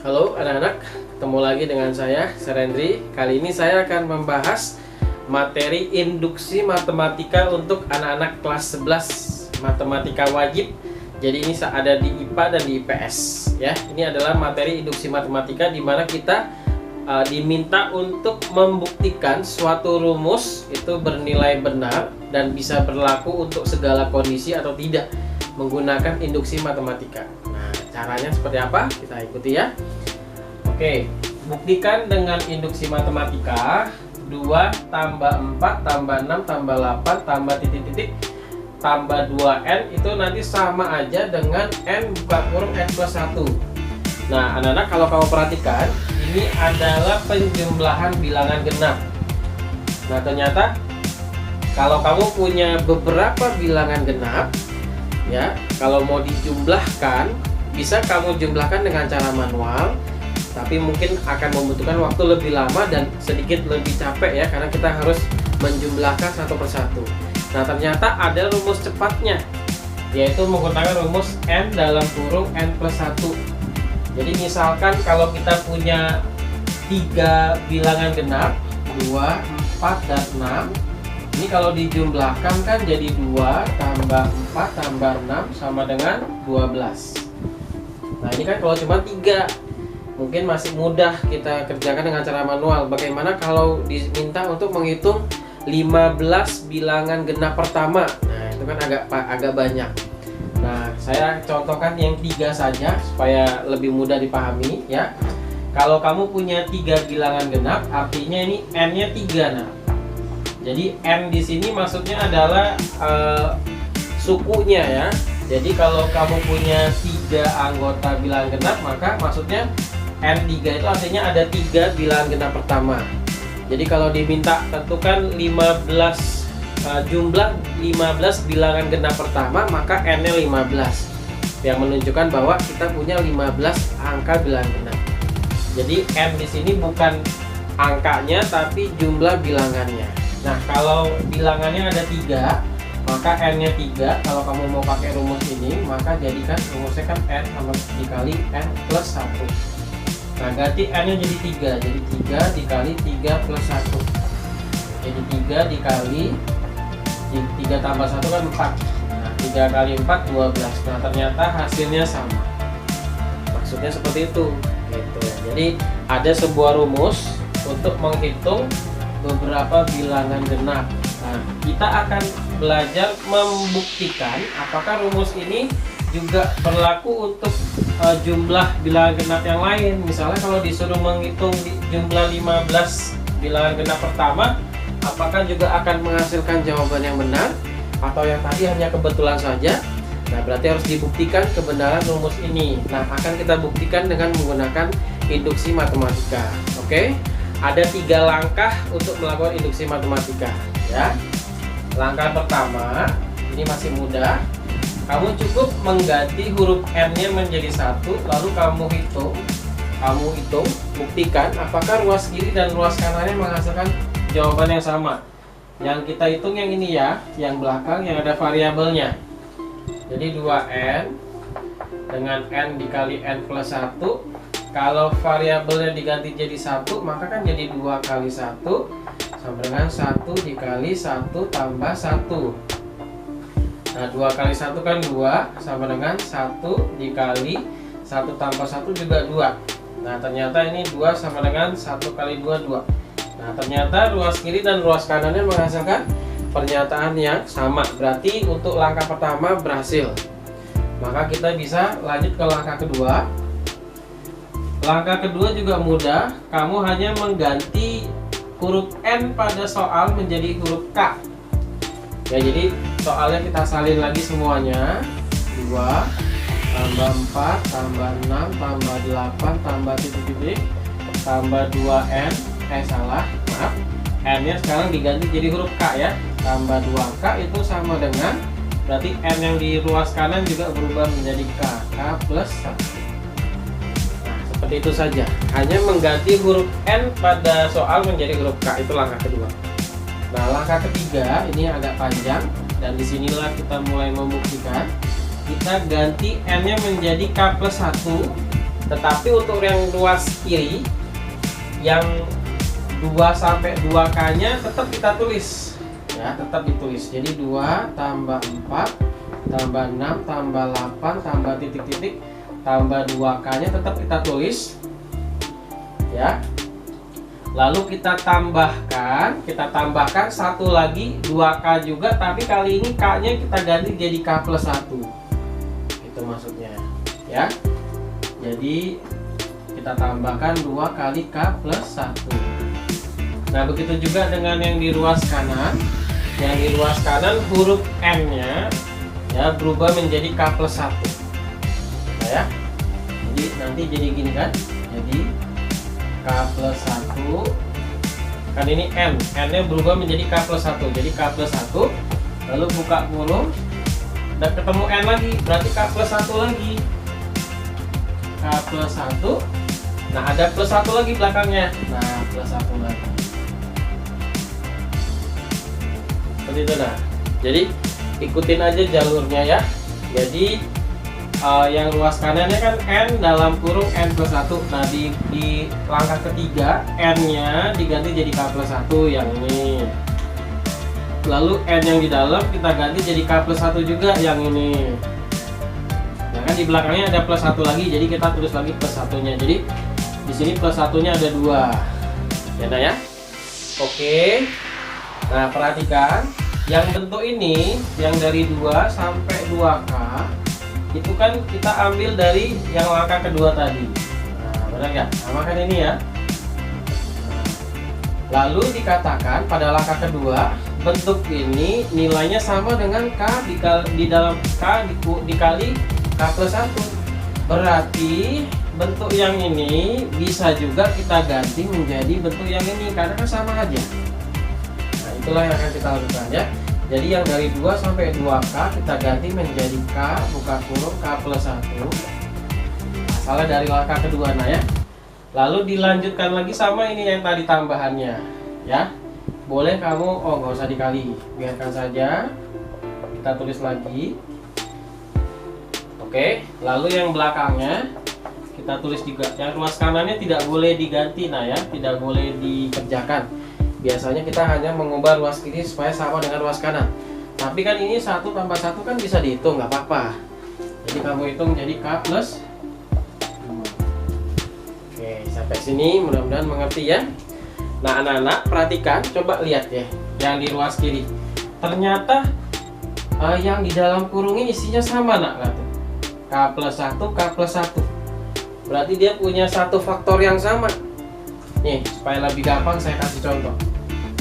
Halo anak-anak, ketemu lagi dengan saya, Serendri. Kali ini saya akan membahas materi induksi matematika untuk anak-anak kelas 11 matematika wajib. Jadi ini ada di IPA dan di IPS ya. Ini adalah materi induksi matematika di mana kita diminta untuk membuktikan suatu rumus itu bernilai benar dan bisa berlaku untuk segala kondisi atau tidak menggunakan induksi matematika. Nah, caranya seperti apa? Kita ikuti ya. Oke, buktikan dengan induksi matematika 2 tambah 4 tambah 6 tambah 8 tambah titik-titik tambah 2n itu nanti sama aja dengan n buka kurung n plus 1. Nah, anak-anak, kalau kamu perhatikan, ini adalah penjumlahan bilangan genap. Nah, ternyata kalau kamu punya beberapa bilangan genap, ya, kalau mau dijumlahkan, bisa kamu jumlahkan dengan cara manual, tapi mungkin akan membutuhkan waktu lebih lama dan sedikit lebih capek ya, karena kita harus menjumlahkan satu persatu. Nah, ternyata ada rumus cepatnya, yaitu menggunakan rumus n dalam kurung n plus 1. Jadi misalkan kalau kita punya 3 bilangan genap, 2, 4, dan 6. Ini kalau dijumlahkan kan jadi 2 tambah 4 tambah 6 sama dengan 12. Nah, ini kan kalau cuma 3, mungkin masih mudah kita kerjakan dengan cara manual. Bagaimana kalau diminta untuk menghitung 15 bilangan genap pertama? Nah, itu kan agak banyak. Nah, saya contohkan yang 3 saja supaya lebih mudah dipahami ya. Kalau kamu punya 3 bilangan genap, artinya ini n-nya 3. Nah, jadi n di sini maksudnya adalah sukunya ya. Jadi kalau kamu punya 3 anggota bilangan genap, maka maksudnya n3 itu artinya ada 3 bilangan genap pertama. Jadi kalau diminta tentukan jumlah 15 bilangan genap pertama, maka n-nya 15, yang menunjukkan bahwa kita punya 15 angka bilangan genap. Jadi n di sini bukan angkanya tapi jumlah bilangannya. Nah, kalau bilangannya ada 3, maka n-nya 3. Kalau kamu mau pakai rumus ini, maka jadikan rumusnya kan n sama dikali n plus 1. Nah, ganti n-nya jadi 3. Jadi 3 dikali 3 plus 1. Jadi 3 dikali 3 tambah 1 kan 4. Nah, 3 kali 4 12. Nah, ternyata hasilnya sama. Maksudnya seperti itu gitu. Jadi ada sebuah rumus untuk menghitung beberapa bilangan genap. Nah, kita akan belajar membuktikan apakah rumus ini juga berlaku untuk jumlah bilangan genap yang lain. Misalnya kalau disuruh menghitung jumlah 15 bilangan genap pertama, apakah juga akan menghasilkan jawaban yang benar atau yang tadi hanya kebetulan saja? Nah, berarti harus dibuktikan kebenaran rumus ini. Nah, akan kita buktikan dengan menggunakan induksi matematika. Oke? Ada 3 langkah untuk melakukan induksi matematika ya. Langkah pertama, ini masih mudah. Kamu cukup mengganti huruf n-nya menjadi 1, lalu kamu hitung, buktikan apakah ruas kiri dan ruas kanannya menghasilkan jawaban yang sama. Yang kita hitung yang ini ya, yang belakang yang ada variabelnya. Jadi 2n dengan n dikali n plus 1. Kalau variabelnya diganti jadi 1, maka kan jadi 2 kali 1 sama dengan 1 dikali 1 tambah 1. Nah, 2 kali 1 kan 2, sama dengan 1 dikali 1 tambah 1 juga 2. Nah, ternyata ini 2 sama dengan 1 kali 2, 2. Nah, ternyata ruas kiri dan ruas kanannya menghasilkan pernyataan yang sama. Berarti untuk langkah pertama berhasil. Maka kita bisa lanjut ke langkah kedua. Langkah kedua juga mudah. Kamu hanya mengganti huruf n pada soal menjadi huruf k. Ya, jadi soalnya kita salin lagi semuanya. 2 tambah 4 tambah 6 tambah 8 tambah titik-titik tambah 2n. Maaf, n-nya sekarang diganti jadi huruf k ya. Tambah 2k itu sama dengan, berarti n yang di ruas kanan juga berubah menjadi k plus 1. Nah, seperti itu saja. Hanya mengganti huruf n pada soal menjadi huruf k, itu langkah kedua. Nah, langkah ketiga ini agak panjang dan disinilah kita mulai membuktikan. Kita ganti n-nya menjadi k plus 1. Tetapi untuk yang ruas kiri yang 2 sampai 2K-nya tetap kita tulis. Ya, tetap ditulis. Jadi 2 tambah 4 tambah 6 tambah 8 tambah titik-titik tambah 2K-nya tetap kita tulis. Ya. Lalu kita tambahkan satu lagi 2K juga, tapi kali ini K-nya kita ganti jadi K plus 1. Itu maksudnya, ya. Jadi kita tambahkan 2 kali K plus 1. Nah, begitu juga dengan yang di ruas kanan. Yang di ruas kanan huruf N-nya ya berubah menjadi K plus 1. Nah, ya. Jadi nanti jadi gini kan? Jadi K plus 1, kan ini N nya berubah menjadi K plus 1, jadi K plus 1, lalu buka kurung dan ketemu N lagi, berarti K plus 1 lagi, K plus 1. Nah, ada plus 1 lagi belakangnya, nah plus 1 lagi, seperti itu. Nah, jadi ikutin aja jalurnya ya. Jadi yang ruas kanannya kan N dalam kurung N plus 1. Nah, di langkah ketiga N-nya diganti jadi K plus 1 yang ini. Lalu N yang di dalam kita ganti jadi K plus 1 juga yang ini. Nah, kan di belakangnya ada plus 1 lagi, jadi kita tulis lagi plus 1-nya. Jadi di sini plus 1-nya ada 2. Ya, nah ya. Oke. Nah, perhatikan yang bentuk ini yang dari 2 sampai 2K itu kan kita ambil dari yang langkah kedua tadi. Nah, benar nggak? Nah, makan ini ya. Lalu dikatakan pada langkah kedua bentuk ini nilainya sama dengan K di dalam K dikali K plus 1. Berarti bentuk yang ini bisa juga kita ganti menjadi bentuk yang ini karena kan sama aja. Nah, itulah yang akan kita lakukan ya. Jadi yang dari 2 sampai 2K kita ganti menjadi K buka kurung K plus 1. Asalnya dari langkah kedua, nah ya. Lalu dilanjutkan lagi sama ini yang tadi tambahannya ya. Boleh kamu nggak usah dikali, biarkan saja. Kita tulis lagi. Oke, lalu yang belakangnya kita tulis juga. Yang ruas kanannya tidak boleh diganti, nah ya, tidak boleh dikerjakan. Biasanya kita hanya mengubah ruas kiri supaya sama dengan ruas kanan. Tapi kan ini 1 tambah 1 kan bisa dihitung, nggak apa-apa. Jadi kamu hitung jadi K plus 2. Oke, sampai sini mudah-mudahan mengerti ya. Nah, anak-anak perhatikan, coba lihat ya, yang di ruas kiri. Ternyata yang di dalam kurung ini isinya sama, nak, kata. K plus 1, K plus 1. Berarti dia punya satu faktor yang sama. Nih, supaya lebih gampang saya kasih contoh.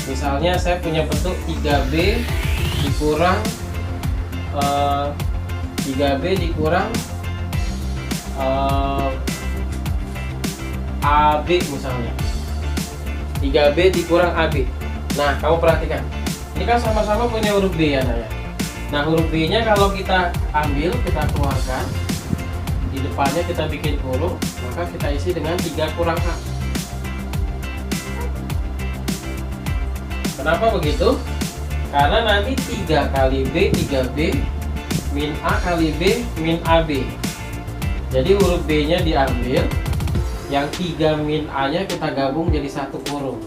Misalnya saya punya bentuk 3B dikurang 3B dikurang AB misalnya. 3B dikurang AB. Nah, kamu perhatikan. Ini kan sama-sama punya huruf B ya, Naya. Nah, huruf B-nya kalau kita ambil, kita keluarkan. Di depannya kita bikin kurung, maka kita isi dengan 3 kurang A. Kenapa begitu? Karena nanti 3 kali B, 3B min A kali B min AB. Jadi huruf B-nya diambil, yang 3 min A-nya kita gabung jadi 1 kurung.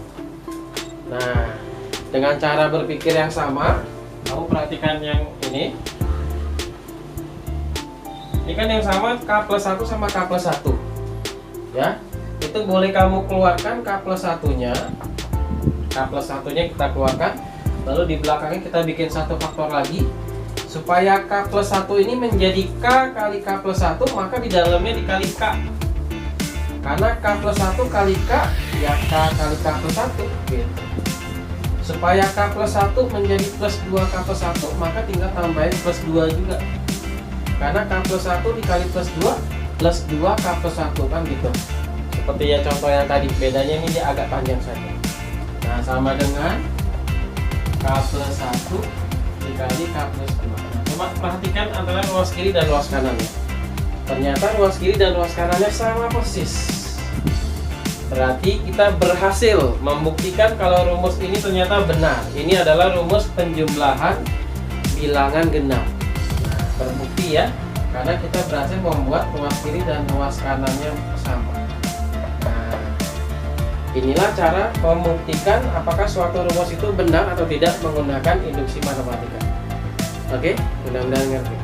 Nah, dengan cara berpikir yang sama, kamu perhatikan yang ini. Ini kan yang sama K plus 1 sama K plus 1. Ya, itu boleh kamu keluarkan K plus 1-nya. K plus 1-nya kita keluarkan, lalu di belakangnya kita bikin satu faktor lagi supaya K plus 1 ini menjadi K kali K plus 1, maka di dalamnya dikali K. Karena K plus 1 kali K ya K kali K plus 1 gitu. Supaya K plus 1 menjadi plus 2 K plus 1, maka tinggal tambahin plus 2 juga. Karena K plus 1 dikali plus 2 plus 2 K plus 1 kan gitu. Seperti ya contoh yang tadi, bedanya ini dia agak panjang saja. Nah, sama dengan K plus 1 dikali K plus 2. Nah, coba perhatikan antara ruas kiri dan ruas kanan ya. Ternyata ruas kiri dan ruas kanannya sama persis. Berarti kita berhasil membuktikan kalau rumus ini ternyata benar. Ini adalah rumus penjumlahan bilangan genap. Nah, terbukti ya. karena kita berhasil membuat ruas kiri dan ruas kanannya sama. Nah, inilah cara membuktikan apakah suatu rumus itu benar atau tidak menggunakan induksi matematika. Oke, mudah-mudahan ngerti.